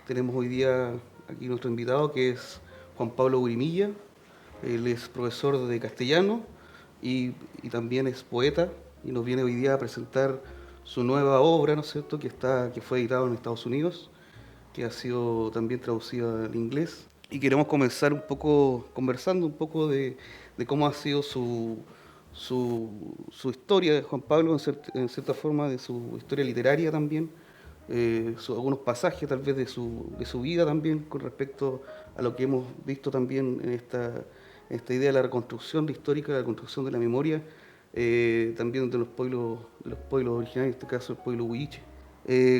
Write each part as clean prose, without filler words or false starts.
Tenemos hoy día aquí nuestro invitado que es Juan Pablo Burimilla. Él es profesor de castellano y también es poeta y nos viene hoy día a presentar su nueva obra, ¿no es cierto?, que fue editado en Estados Unidos, que ha sido también traducida al inglés. Y queremos comenzar un poco conversando un poco de cómo ha sido su historia de Juan Pablo, en cierta forma, de su historia literaria también, algunos pasajes tal vez de su vida también con respecto a lo que hemos visto también en esta idea de la reconstrucción histórica, la reconstrucción de la memoria, también de los pueblos originarios, en este caso el pueblo huilliche.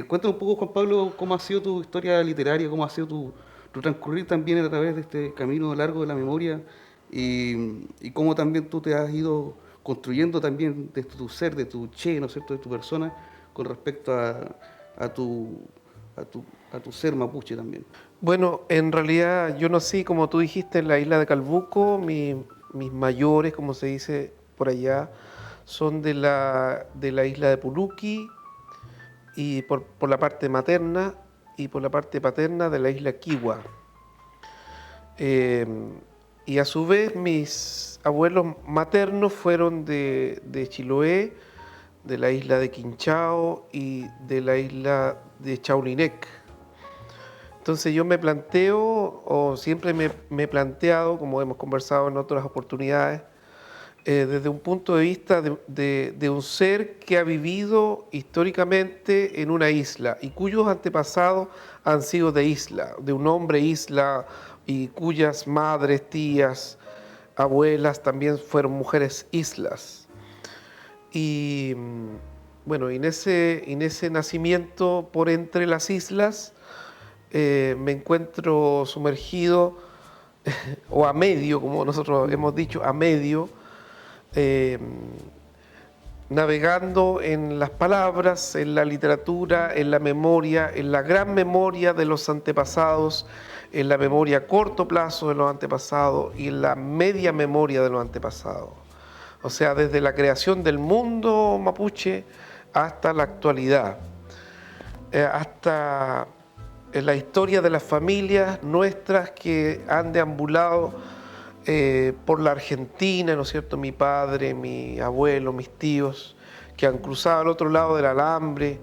Cuéntame un poco, Juan Pablo, cómo ha sido tu historia literaria, cómo ha sido tu transcurrir también a través de este camino largo de la memoria y cómo también tú te has ido construyendo también desde tu ser, de tu che, ¿no es cierto?, de tu persona, con respecto a tu, a tu ser mapuche también. Bueno, en realidad yo nací, como tú dijiste, en la isla de Calbuco. Mis mayores, como se dice por allá, son de la isla de Puluqui, y por la parte materna, y por la parte paterna de la isla Kiwa. Eh, y a su vez mis abuelos maternos fueron de Chiloé, de la isla de Quinchao y de la isla de Chaulinec. Entonces yo me planteo, o siempre me he planteado, como hemos conversado en otras oportunidades, desde un punto de vista de un ser que ha vivido históricamente en una isla y cuyos antepasados han sido de isla, de un hombre isla, y cuyas madres, tías, abuelas también fueron mujeres islas. Y bueno, en ese nacimiento por entre las islas, me encuentro sumergido o a medio, como nosotros hemos dicho, a medio, eh, navegando en las palabras, en la literatura, en la memoria, en la gran memoria de los antepasados, en la memoria a corto plazo de los antepasados y en la media memoria de los antepasados. O sea, desde la creación del mundo mapuche hasta la actualidad, hasta la historia de las familias nuestras que han deambulado por la Argentina, ¿no es cierto? Mi padre, mi abuelo, mis tíos, que han cruzado al otro lado del alambre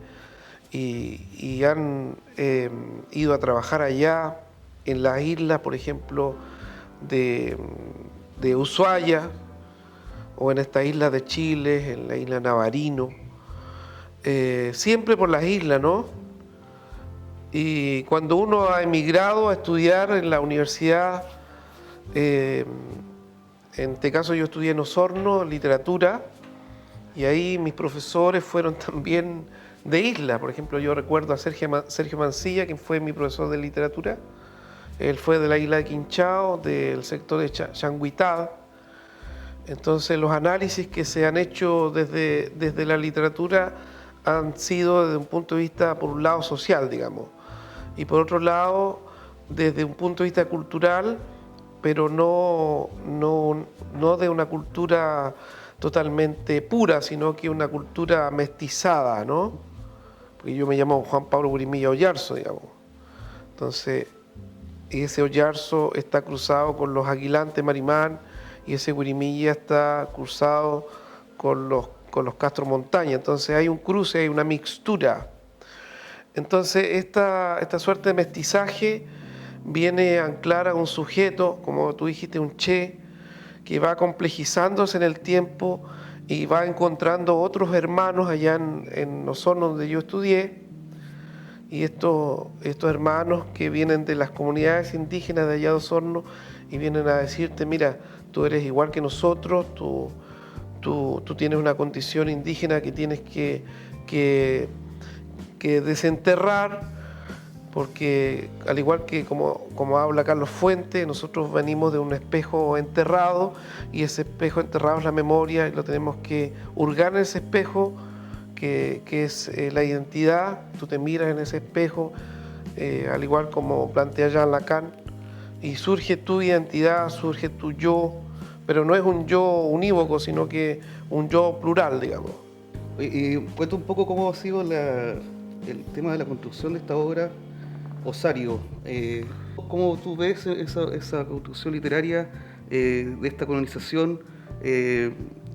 y han ido a trabajar allá, en las islas, por ejemplo, de Ushuaia, o en esta isla de Chile, en la isla Navarino, siempre por las islas, ¿no? Y cuando uno ha emigrado a estudiar en la universidad, en este caso yo estudié en Osorno, literatura, y ahí mis profesores fueron también de isla. Por ejemplo, yo recuerdo a Sergio Mancilla, quien fue mi profesor de literatura. Él fue de la isla de Quinchao, del sector de Changuitá. Entonces los análisis que se han hecho desde la literatura han sido desde un punto de vista, por un lado, social, digamos, y por otro lado, desde un punto de vista cultural, pero no de una cultura totalmente pura, sino que una cultura mestizada, ¿no? Porque yo me llamo Juan Pablo Burimilla Oyarzo, digamos. Entonces, ese Oyarzo está cruzado con los Aguilantes Marimán, y ese Burimilla está cruzado con los Castro Montaña. Entonces hay un cruce, hay una mixtura. Entonces esta suerte de mestizaje viene a anclar a un sujeto, como tú dijiste, un che, que va complejizándose en el tiempo y va encontrando otros hermanos allá en Osorno, donde yo estudié. Y estos hermanos que vienen de las comunidades indígenas de allá de Osorno y vienen a decirte, mira, tú eres igual que nosotros, tú tienes una condición indígena que tienes que desenterrar, porque al igual que como habla Carlos Fuentes, nosotros venimos de un espejo enterrado, y ese espejo enterrado es la memoria, y lo tenemos que hurgar en ese espejo, que es la identidad. Tú te miras en ese espejo, al igual como plantea Jean Lacan, y surge tu identidad, surge tu yo, pero no es un yo unívoco, sino que un yo plural, digamos. Y cuenta un poco cómo ha sido el tema de la construcción de esta obra Osario. ¿Cómo tú ves esa construcción literaria de esta colonización, de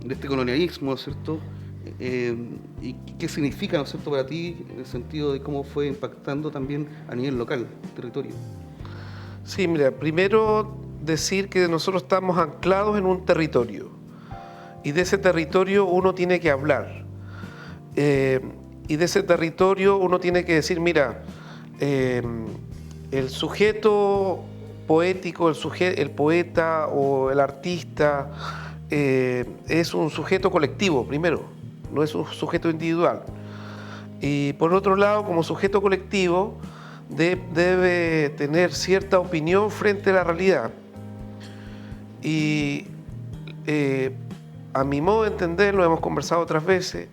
este colonialismo, ¿no es cierto? ¿Y qué significa, ¿no es cierto?, para ti, en el sentido de cómo fue impactando también a nivel local, territorio? Sí, mira, primero decir que nosotros estamos anclados en un territorio y de ese territorio uno tiene que hablar. Y de ese territorio uno tiene que decir, mira, el sujeto poético, el poeta o el artista es un sujeto colectivo, primero, no es un sujeto individual. Y por otro lado, como sujeto colectivo, debe tener cierta opinión frente a la realidad. Y a mi modo de entender, lo hemos conversado otras veces,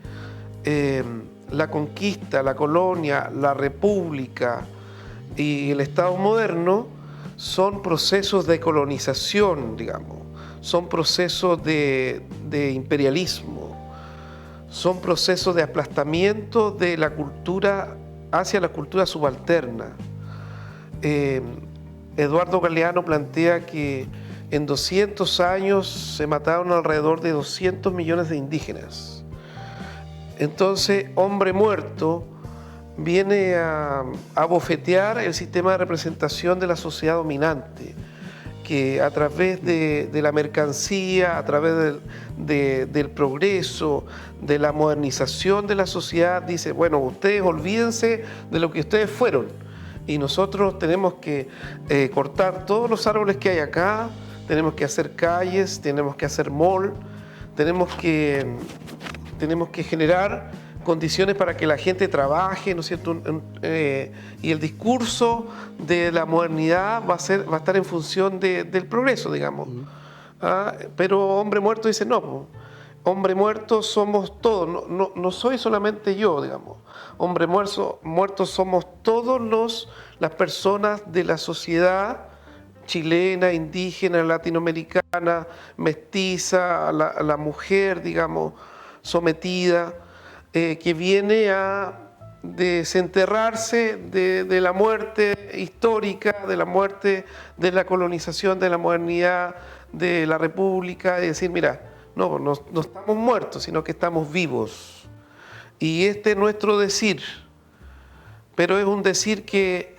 la conquista, la colonia, la república y el Estado moderno son procesos de colonización, digamos, son procesos de imperialismo, son procesos de aplastamiento de la cultura hacia la cultura subalterna. Eduardo Galeano plantea que en 200 años se mataron alrededor de 200 millones de indígenas. Entonces, Hombre Muerto viene a bofetear el sistema de representación de la sociedad dominante, que a través de la mercancía, a través del progreso, de la modernización de la sociedad, dice, bueno, ustedes olvídense de lo que ustedes fueron y nosotros tenemos que cortar todos los árboles que hay acá, tenemos que hacer calles, tenemos que hacer mall, tenemos que generar condiciones para que la gente trabaje, ¿no es cierto? Y el discurso de la modernidad va a estar en función del progreso, digamos. Pero Hombre Muerto dice, no, Hombre Muerto somos todos, no soy solamente yo, digamos. Hombre Muerto somos todos las personas de la sociedad chilena, indígena, latinoamericana, mestiza, la mujer, digamos, sometida, que viene a desenterrarse de la muerte histórica, de la muerte de la colonización, de la modernidad, de la república, y decir, mira, no estamos muertos, sino que estamos vivos. Y este es nuestro decir, pero es un decir que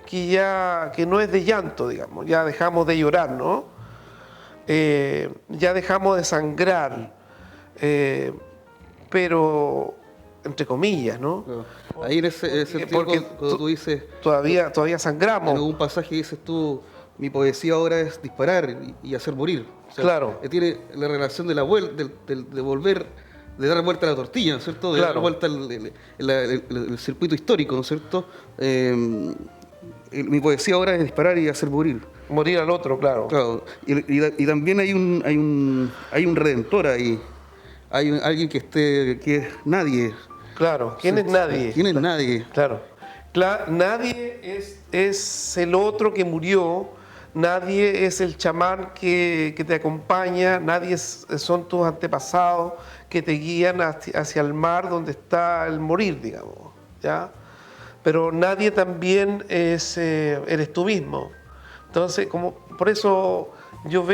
no es de llanto, digamos, ya dejamos de llorar, ¿no? Ya dejamos de sangrar, pero entre comillas, ¿no? Claro. Ahí en ese sentido, cuando tú dices... Todavía sangramos. En algún pasaje dices tú, mi poesía ahora es disparar y hacer morir. O sea, claro. Tiene la relación de volver, de dar vuelta a la tortilla, ¿no es cierto? De dar vuelta el circuito histórico, ¿no es cierto? Mi poesía ahora es disparar y hacer morir. Morir al otro, claro. Claro. Y también hay un redentor ahí. Hay alguien que es nadie. Claro, ¿quién es nadie? ¿Quién es nadie? Claro. Nadie es el otro que murió, nadie es el chamán que te acompaña, nadie son tus antepasados que te guían hacia el mar donde está el morir, digamos, ¿ya? Pero nadie también eres tú mismo. Entonces, por eso yo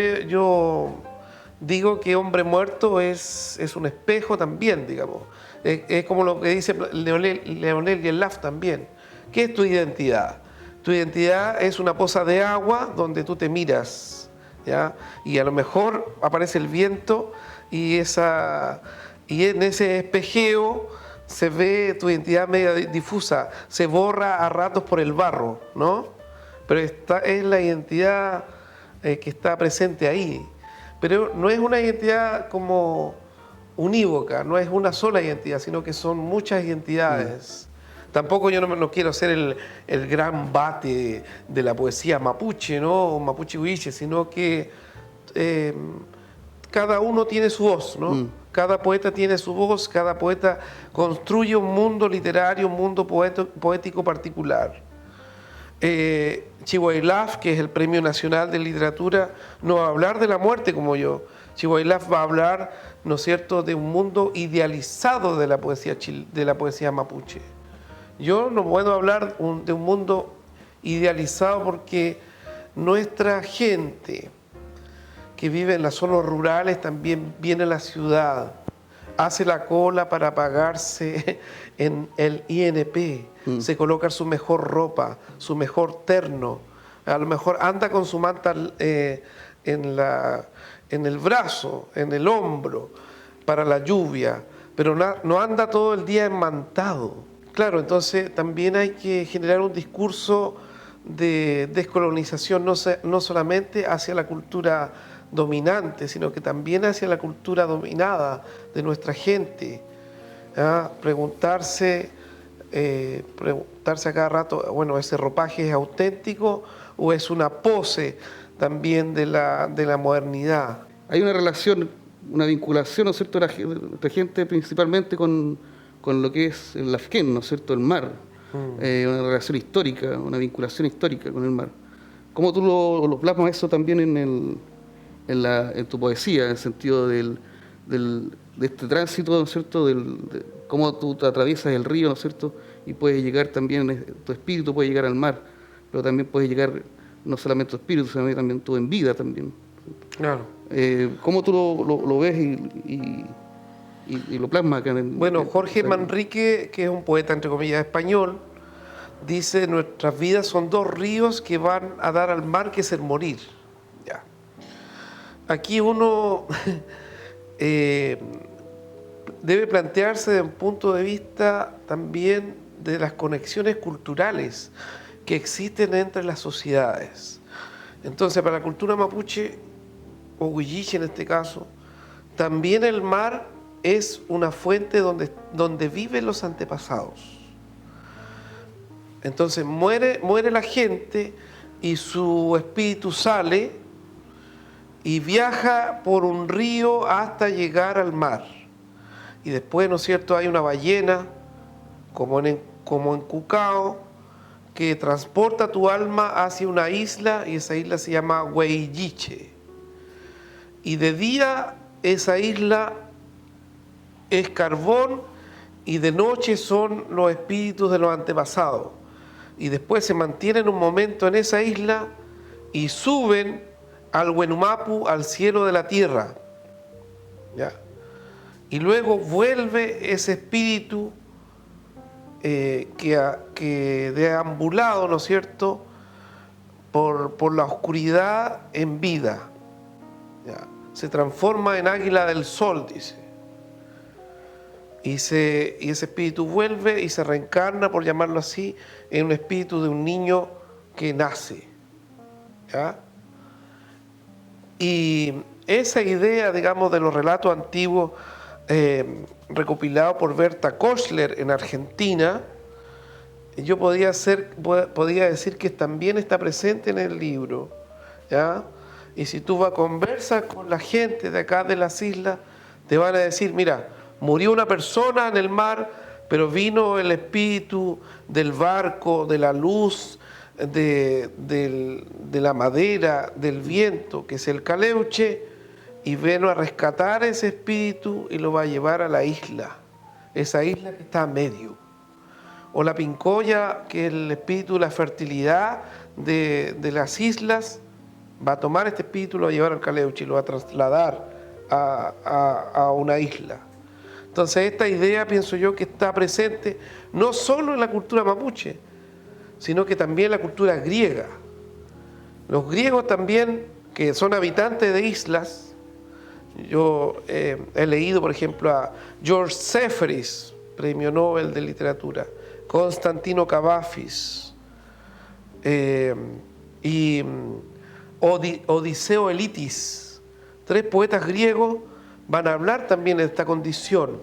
digo que Hombre Muerto es un espejo también, digamos. Es como lo que dice Leonel Yelaf también. ¿Qué es tu identidad? Tu identidad es una poza de agua donde tú te miras, ¿ya? Y a lo mejor aparece el viento y en ese espejeo se ve tu identidad media difusa, se borra a ratos por el barro, ¿no? Pero esta es la identidad que está presente ahí. Pero no es una identidad como unívoca, no es una sola identidad, sino que son muchas identidades. Tampoco yo no quiero ser el gran bate de la poesía mapuche, ¿no? O mapuche huiche, sino que cada uno tiene su voz, ¿no? Cada poeta tiene su voz, cada poeta construye un mundo literario, un mundo poético particular. Chihuahilaf, que es el Premio Nacional de Literatura, no va a hablar de la muerte como yo. Chihuahilaf va a hablar, ¿no es cierto?, de un mundo idealizado de la poesía mapuche. Yo no puedo hablar de un mundo idealizado porque nuestra gente que vive en las zonas rurales también viene a la ciudad, hace la cola para pagarse en el INP, se coloca su mejor ropa, su mejor terno, a lo mejor anda con su manta en el brazo, en el hombro, para la lluvia, pero no anda todo el día enmantado. Claro, entonces también hay que generar un discurso de descolonización, no solamente hacia la cultura dominante, sino que también hacia la cultura dominada de nuestra gente. Preguntarse a cada rato, bueno, ¿ese ropaje es auténtico o es una pose también de la modernidad? Hay una relación, una vinculación, ¿no es cierto?, de la gente principalmente con lo que es el Lafken, ¿no es cierto?, el mar. Una relación histórica, una vinculación histórica con el mar. ¿Cómo tú lo plasmas eso también en tu poesía, en el sentido de este tránsito, ¿no es cierto?, de cómo tú te atraviesas el río, ¿no es cierto?, y puedes llegar también, tu espíritu puede llegar al mar, pero también puede llegar no solamente tu espíritu, sino también tú en vida también. Claro. ¿Cómo tú lo ves y lo plasmas acá? Bueno, Jorge Manrique, que es un poeta, entre comillas, español, dice: nuestras vidas son dos ríos que van a dar al mar, que es el morir. Ya. Aquí uno debe plantearse desde un punto de vista también de las conexiones culturales que existen entre las sociedades. Entonces, para la cultura mapuche, o huilliche en este caso, también el mar es una fuente donde viven los antepasados. Entonces muere la gente y su espíritu sale y viaja por un río hasta llegar al mar. Y después, ¿no es cierto?, hay una ballena, como en Cucao, que transporta tu alma hacia una isla, y esa isla se llama Huilliche. Y de día esa isla es carbón y de noche son los espíritus de los antepasados. Y después se mantienen un momento en esa isla y suben al Huenumapu, al cielo de la tierra. ¿Ya? Y luego vuelve ese espíritu que deambulado, ¿no es cierto?, por la oscuridad en vida. ¿Ya? Se transforma en águila del sol, dice. Y ese espíritu vuelve y se reencarna, por llamarlo así, en un espíritu de un niño que nace. ¿Ya? Y esa idea, digamos, de los relatos antiguos recopilado por Berta Kochler en Argentina, yo podía decir que también está presente en el libro, ¿ya? Y si tú vas a conversar con la gente de acá de las islas, te van a decir: mira, murió una persona en el mar, pero vino el espíritu del barco, de la luz, de la madera, del viento, que es el caleuche, y vino a rescatar ese espíritu y lo va a llevar a la isla, esa isla que está a medio. O la pincoya, que es el espíritu de la fertilidad de las islas, va a tomar este espíritu, lo va a llevar al caleuche y lo va a trasladar a una isla. Entonces esta idea, pienso yo, que está presente no solo en la cultura mapuche, sino que también en la cultura griega. Los griegos también, que son habitantes de islas. Yo he leído, por ejemplo, a George Zeferis, premio Nobel de Literatura, Constantino Cavafis, y Odiseo Elitis. 3 poetas griegos van a hablar también de esta condición.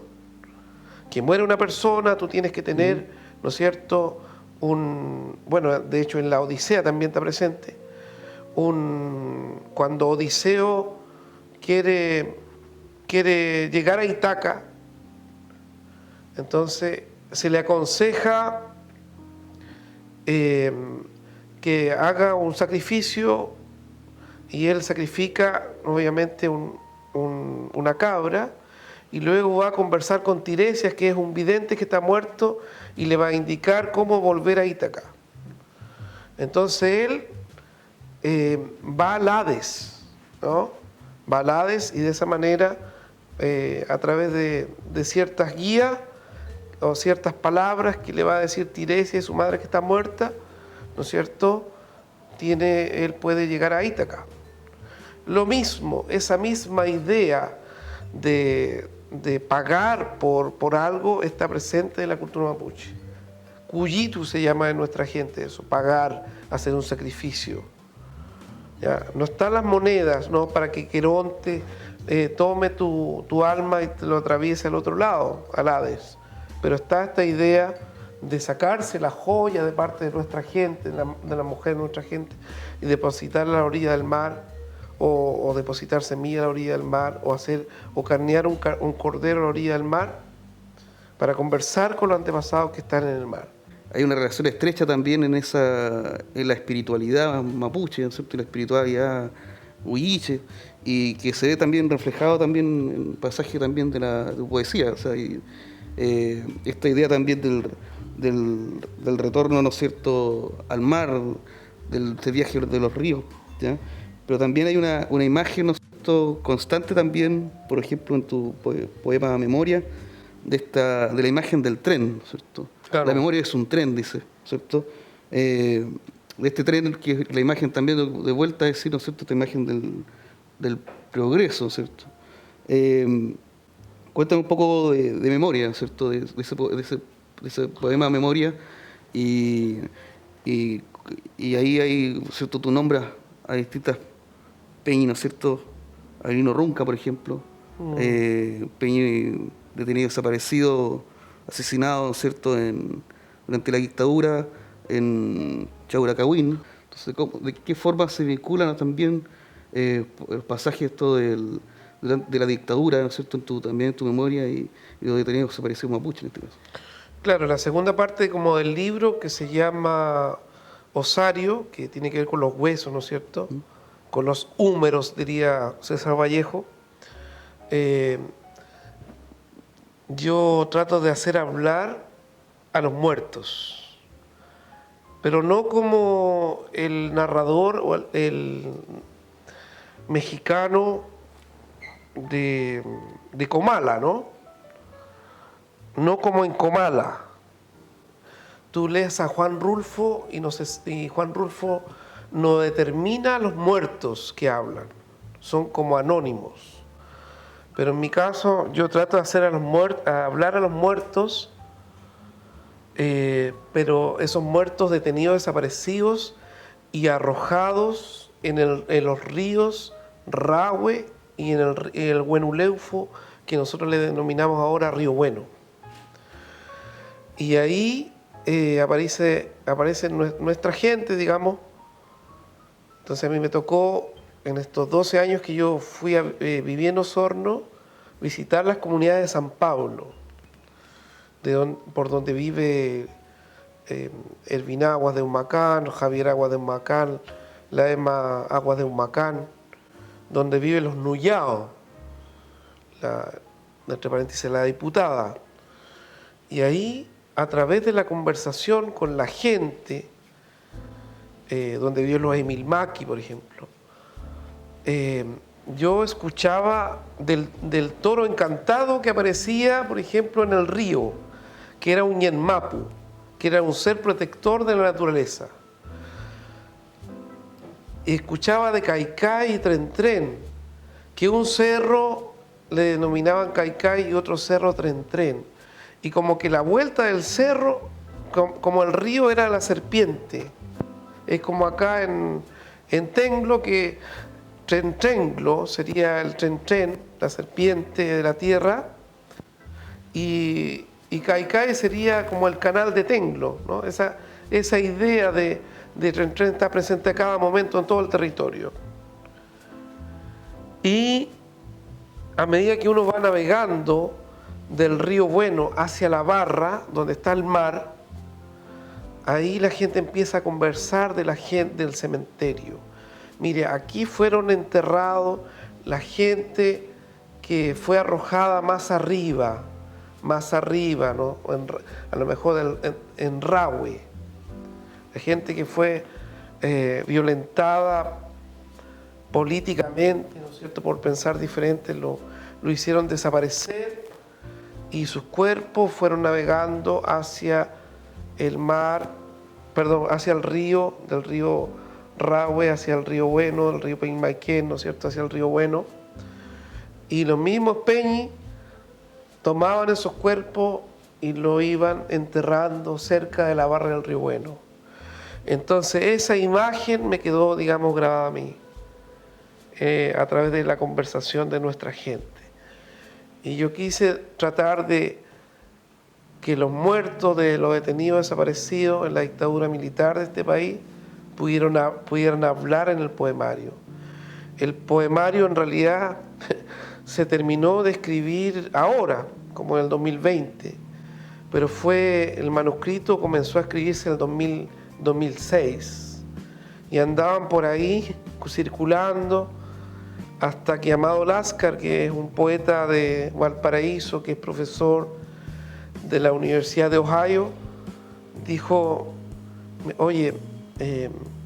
Que muere una persona, tú tienes que tener, ¿no es cierto?, bueno, de hecho en la Odisea también está presente, cuando Odiseo quiere llegar a Ítaca, entonces se le aconseja que haga un sacrificio, y él sacrifica obviamente una cabra, y luego va a conversar con Tiresias, que es un vidente que está muerto, y le va a indicar cómo volver a Ítaca. Entonces él va al Hades, ¿no? Va al Hades y de esa manera, a través de ciertas guías o ciertas palabras que le va a decir Tiresias, su madre que está muerta, ¿no es cierto? Él puede llegar a Ítaca. Lo mismo, esa misma idea de pagar por algo está presente en la cultura mapuche. Cuyitu se llama en nuestra gente eso, pagar, hacer un sacrificio. ¿Ya? No están las monedas, ¿no? Para que Queronte tome tu alma y te lo atraviese al otro lado, al Hades. Pero está esta idea de sacarse la joya de parte de nuestra gente, de la mujer de nuestra gente, y depositarla a la orilla del mar, o depositar semilla a la orilla del mar, o carnear un cordero a la orilla del mar, para conversar con los antepasados que están en el mar. Hay una relación estrecha también en la espiritualidad mapuche, ¿no es cierto? Y la espiritualidad huilliche, y que se ve también reflejado también en pasajes también de poesía. O sea, esta idea también del retorno, ¿no es cierto?, al mar, del viaje de los ríos, ¿ya? Pero también hay una imagen, ¿no es cierto?, constante también, por ejemplo, en tu poema Memoria, de la imagen del tren, ¿no es cierto? Claro. La memoria es un tren, dice, ¿cierto? De este tren, que la imagen también de vuelta es decir, ¿no es cierto?, esta imagen del progreso, ¿cierto? Cuéntame un poco de Memoria, ¿no es cierto?, de ese poema Memoria, y ahí hay, ¿cierto?, tú nombras a distintas peñas, ¿no es cierto?, a Lino Runca, por ejemplo, peña detenido, desaparecido, asesinado, ¿no es cierto?, durante la dictadura en Chauracahuín. Entonces, ¿de qué forma se vinculan también los pasajes de la dictadura, ¿no es cierto?, también en tu memoria, y los detenidos desaparecidos mapuche en este caso? Claro, la segunda parte como del libro, que se llama Osario, que tiene que ver con los huesos, ¿no es cierto?, con los húmeros, diría César Vallejo. Yo trato de hacer hablar a los muertos, pero no como el narrador o el mexicano de Comala, ¿no? No como en Comala. Tú lees a Juan Rulfo y Juan Rulfo no determina a los muertos que hablan, son como anónimos. Pero en mi caso, yo trato de hacer hablar a los muertos, pero esos muertos detenidos, desaparecidos y arrojados en los ríos Rahue y en el Huenuleufo, que nosotros le denominamos ahora Río Bueno. Y ahí aparece nuestra gente, digamos. Entonces a mí me tocó, en estos 12 años que yo viví en Osorno, visitar las comunidades de San Pablo, por donde vive Ervin Aguas de Humacán, Javier Aguas de Humacán, la Emma Aguas de Humacán, donde viven los Nullao, entre paréntesis, la diputada. Y ahí, a través de la conversación con la gente, donde viven los Emilmaki, por ejemplo, yo escuchaba del toro encantado que aparecía, por ejemplo, en el río, que era un Ñenmapu, que era un ser protector de la naturaleza. Y escuchaba de Caicay y Trentren, que un cerro le denominaban Caicay y otro cerro Trentren. Y como que la vuelta del cerro, como el río era la serpiente. Es como acá en Tenglo, que Trentenglo sería el Trentren, la serpiente de la tierra, y Caicay sería como el canal de Tenglo, ¿no? Esa idea de Trentren está presente a cada momento en todo el territorio. Y a medida que uno va navegando del río Bueno hacia la barra, donde está el mar, ahí la gente empieza a conversar de la gente del cementerio. Mire, aquí fueron enterrados la gente que fue arrojada más arriba, ¿no? A lo mejor en Rahue. La gente que fue violentada políticamente, ¿no es cierto?, por pensar diferente, lo hicieron desaparecer y sus cuerpos fueron navegando hacia el mar, perdón, hacia el río, del río Rahue hacia el río Bueno, del río Peinmaiquén, ¿no es cierto?, hacia el río Bueno. Y los mismos Peñi tomaban esos cuerpos y lo iban enterrando cerca de la barra del río Bueno. Entonces esa imagen me quedó, digamos, grabada a mí, a través de la conversación de nuestra gente. Y yo quise tratar de que los muertos, de los detenidos desaparecidos en la dictadura militar de este país pudieran hablar en el poemario. El poemario en realidad se terminó de escribir ahora, como en el 2020, pero el manuscrito comenzó a escribirse en el 2006 y andaban por ahí circulando hasta que Amado Lázcar, que es un poeta de Valparaíso, que es profesor de la Universidad de Ohio, dijo: oye,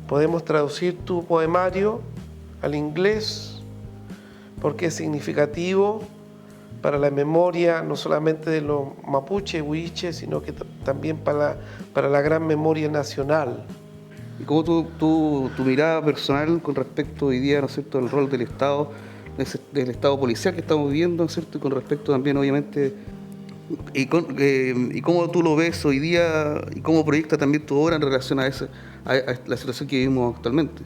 podemos traducir tu poemario al inglés porque es significativo para la memoria no solamente de los mapuches, huiches, sino que también para la gran memoria nacional. ¿Y cómo tu mirada personal con respecto hoy día, ¿no es cierto?, al rol del Estado, del Estado policial que estamos viviendo, ¿no es cierto?, y con respecto también, obviamente, y cómo tú lo ves hoy día y cómo proyecta también tu obra en relación a la situación que vivimos actualmente?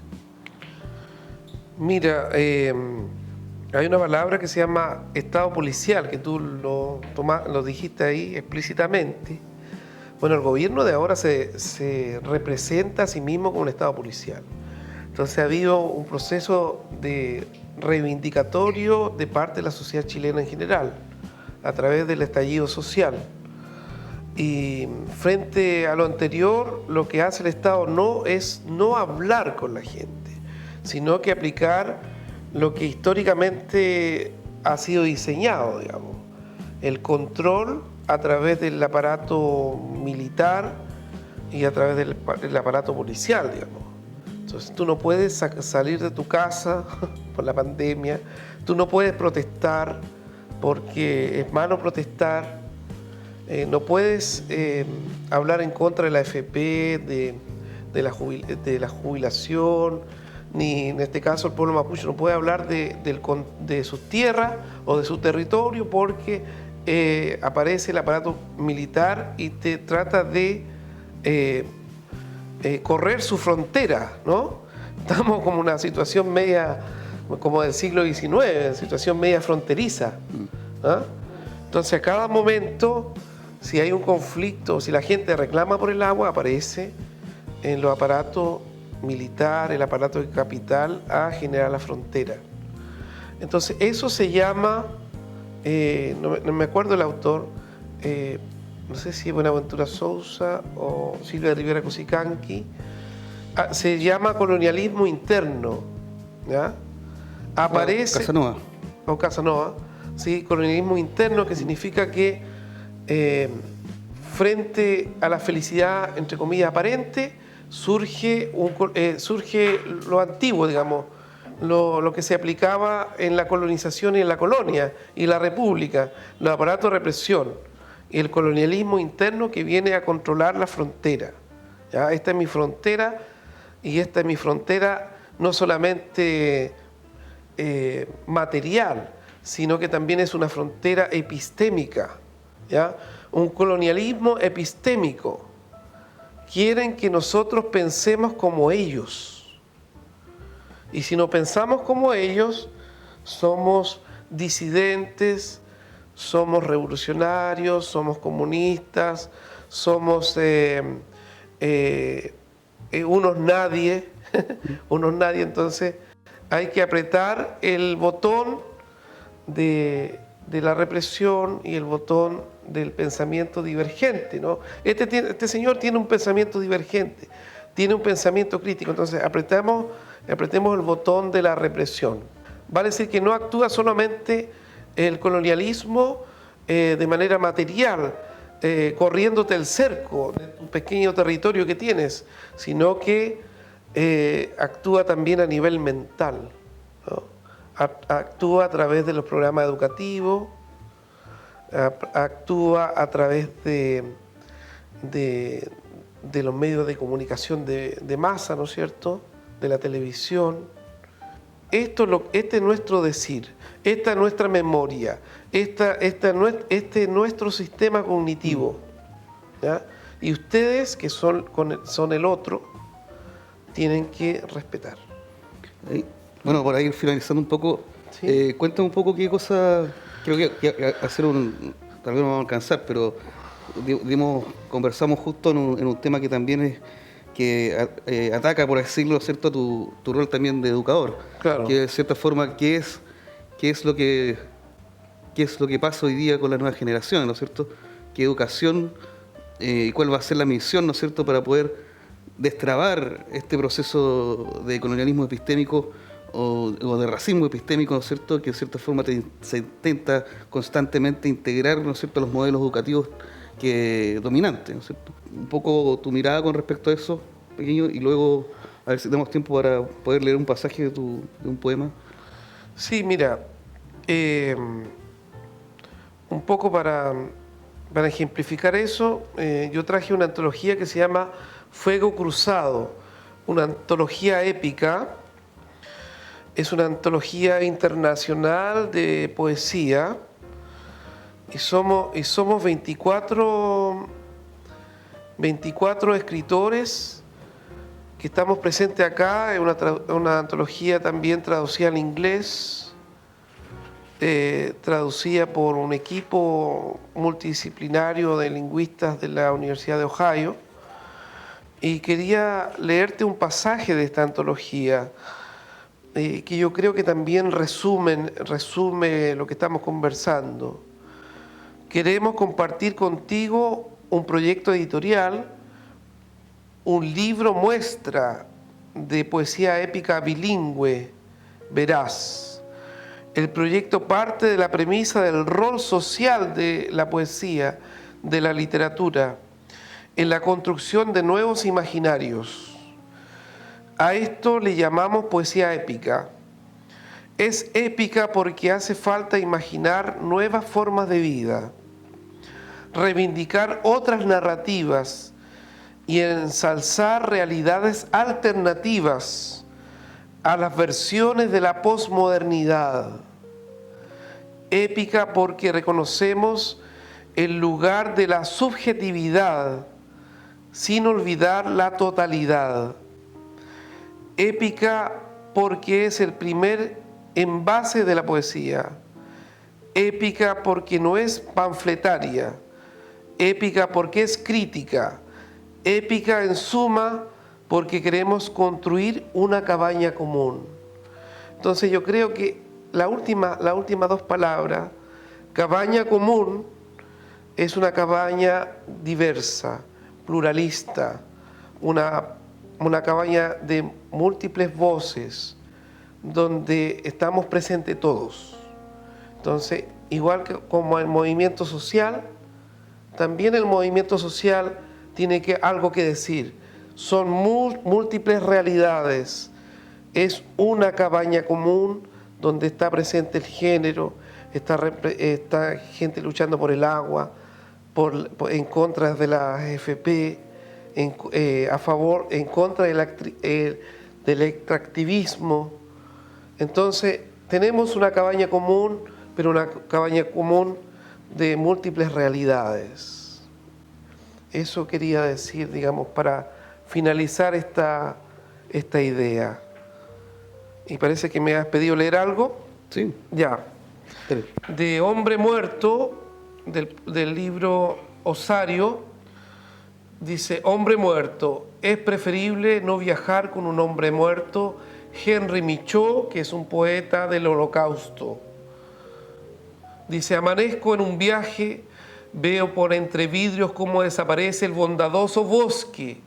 Mira, hay una palabra que se llama Estado policial, que tú lo dijiste ahí explícitamente. Bueno, el gobierno de ahora se representa a sí mismo como un Estado policial. Entonces ha habido un proceso de reivindicatorio de parte de la sociedad chilena en general, a través del estallido social. Y frente a lo anterior, lo que hace el Estado no es no hablar con la gente, sino que aplicar lo que históricamente ha sido diseñado, digamos, el control a través del aparato militar y a través del aparato policial, digamos. Entonces tú no puedes salir de tu casa por la pandemia, tú no puedes protestar porque es malo protestar, no puedes hablar en contra de la AFP, de la jubilación, ni en este caso el pueblo mapuche no puede hablar de sus tierras o de su territorio porque aparece el aparato militar y te trata de correr su frontera, ¿no? Estamos como una situación media, como del siglo XIX, situación media fronteriza, ¿ah? Entonces a cada momento, si hay un conflicto, si la gente reclama por el agua, aparece en los aparatos militar, el aparato de capital a generar la frontera. Entonces eso se llama, no me acuerdo el autor, no sé si es Buenaventura Sousa o Silvia Rivera Cusicanqui, se llama colonialismo interno, ¿ya? Aparece... Casanova. O Casanova, ¿sí? Colonialismo interno, que significa que frente a la felicidad, entre comillas, aparente, surge lo antiguo, digamos, lo que se aplicaba en la colonización y en la colonia y la república, los aparatos de represión, y el colonialismo interno que viene a controlar la frontera. ¿Ya? Esta es mi frontera, y esta es mi frontera no solamente material, sino que también es una frontera epistémica, ¿ya? Un colonialismo epistémico. Quieren que nosotros pensemos como ellos. Y si no pensamos como ellos, somos disidentes, somos revolucionarios, somos comunistas, somos unos nadie, unos nadie. Entonces hay que apretar el botón de la represión y el botón del pensamiento divergente, ¿no? Este señor tiene un pensamiento divergente, tiene un pensamiento crítico, entonces apretemos el botón de la represión. Vale decir que no actúa solamente el colonialismo de manera material, corriéndote el cerco de tu pequeño territorio que tienes, sino que actúa también a nivel mental, ¿no? Actúa a través de los programas educativos, actúa a través de los medios de comunicación de masa, ¿no es cierto?, de la televisión. Este es nuestro decir, esta es nuestra memoria, este es nuestro sistema cognitivo, ¿ya? Y ustedes, que son el otro, tienen que respetar. Bueno, por ahí finalizando un poco, ¿Sí? cuéntame un poco qué cosa, creo que hacer tal vez no vamos a alcanzar, pero conversamos justo en un tema que también es, que ataca, por así decirlo, ¿cierto?, tu rol también de educador, Claro. que de cierta forma, qué es lo que pasa hoy día con la nueva generación, ¿no es cierto? ¿Qué educación y cuál va a ser la misión, ¿no es cierto?, para poder destrabar este proceso de colonialismo epistémico o de racismo epistémico, ¿no es cierto?, que de cierta forma se intenta constantemente integrar, ¿no es cierto?, a los modelos educativos dominantes, ¿no es cierto? Un poco tu mirada con respecto a eso, pequeño, y luego a ver si tenemos tiempo para poder leer un pasaje de un poema. Sí, mira, un poco para ejemplificar eso, yo traje una antología que se llama Fuego Cruzado, una antología épica. Es una antología internacional de poesía y somos 24 escritores que estamos presentes acá. Es una antología también traducida al inglés, traducida por un equipo multidisciplinario de lingüistas de la Universidad de Ohio. Y quería leerte un pasaje de esta antología que yo creo que también resume lo que estamos conversando. Queremos compartir contigo un proyecto editorial, un libro muestra de poesía épica bilingüe, veraz. El proyecto parte de la premisa del rol social de la poesía, de la literatura, en la construcción de nuevos imaginarios. A esto le llamamos poesía épica. Es épica porque hace falta imaginar nuevas formas de vida, reivindicar otras narrativas y ensalzar realidades alternativas a las versiones de la posmodernidad. Épica porque reconocemos el lugar de la subjetividad sin olvidar la totalidad. Épica porque es el primer envase de la poesía. Épica porque no es panfletaria. Épica porque es crítica. Épica en suma porque queremos construir una cabaña común. Entonces yo creo que las últimas dos palabras, cabaña común, es una cabaña diversa, pluralista, una cabaña de múltiples voces, donde estamos presentes todos. Entonces, igual que como el movimiento social, también el movimiento social tiene algo que decir. Son múltiples realidades. Es una cabaña común donde está presente el género, está gente luchando por el agua, en contra de la AFP, en contra del extractivismo. Entonces, tenemos una cabaña común, pero una cabaña común de múltiples realidades. Eso quería decir, digamos, para finalizar esta idea. Y parece que me has pedido leer algo. Sí. Ya. De Hombre Muerto, del libro Osario, dice: Hombre muerto, es preferible no viajar con un hombre muerto. Henry Michaud, que es un poeta del Holocausto. Dice: amanezco en un viaje, veo por entre vidrios cómo desaparece el bondadoso bosque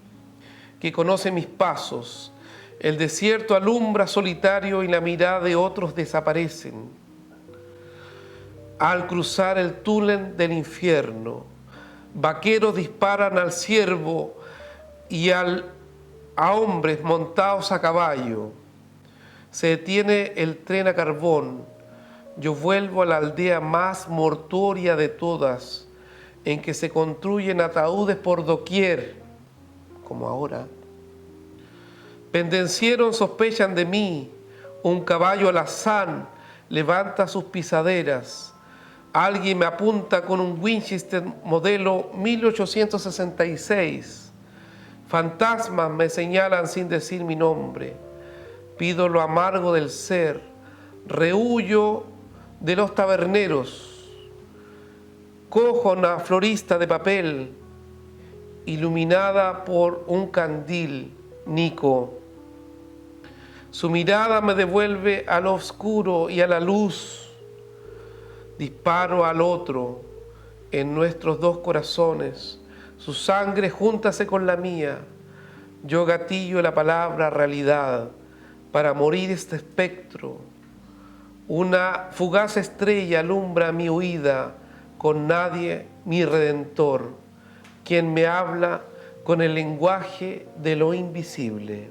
que conoce mis pasos. El desierto alumbra solitario y la mirada de otros desaparecen. Al cruzar el túnel del infierno, vaqueros disparan al ciervo y al a hombres montados a caballo. Se detiene el tren a carbón. Yo vuelvo a la aldea más mortuoria de todas, en que se construyen ataúdes por doquier, como ahora. Pendencieros sospechan de mí, un caballo alazán levanta sus pisaderas. Alguien me apunta con un Winchester modelo 1866. Fantasmas me señalan sin decir mi nombre. Pido lo amargo del ser. Rehuyo de los taberneros. Cojo una florista de papel, iluminada por un candil, Nico. Su mirada me devuelve a lo oscuro y a la luz. Disparo al otro en nuestros dos corazones. Su sangre júntase con la mía. Yo gatillo la palabra realidad para morir este espectro. Una fugaz estrella alumbra mi huida, con nadie mi redentor, quien me habla con el lenguaje de lo invisible.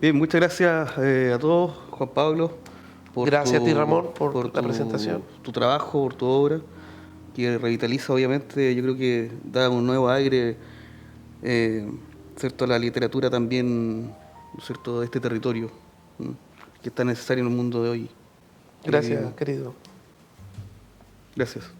Bien, muchas gracias a todos, Juan Pablo. Gracias a ti, Ramón, por la presentación. Tu trabajo, por tu obra, que revitaliza, obviamente, yo creo que da un nuevo aire, ¿cierto?, a la literatura también, ¿cierto?, de este territorio, que es tan necesario en el mundo de hoy. Gracias, querido. Gracias.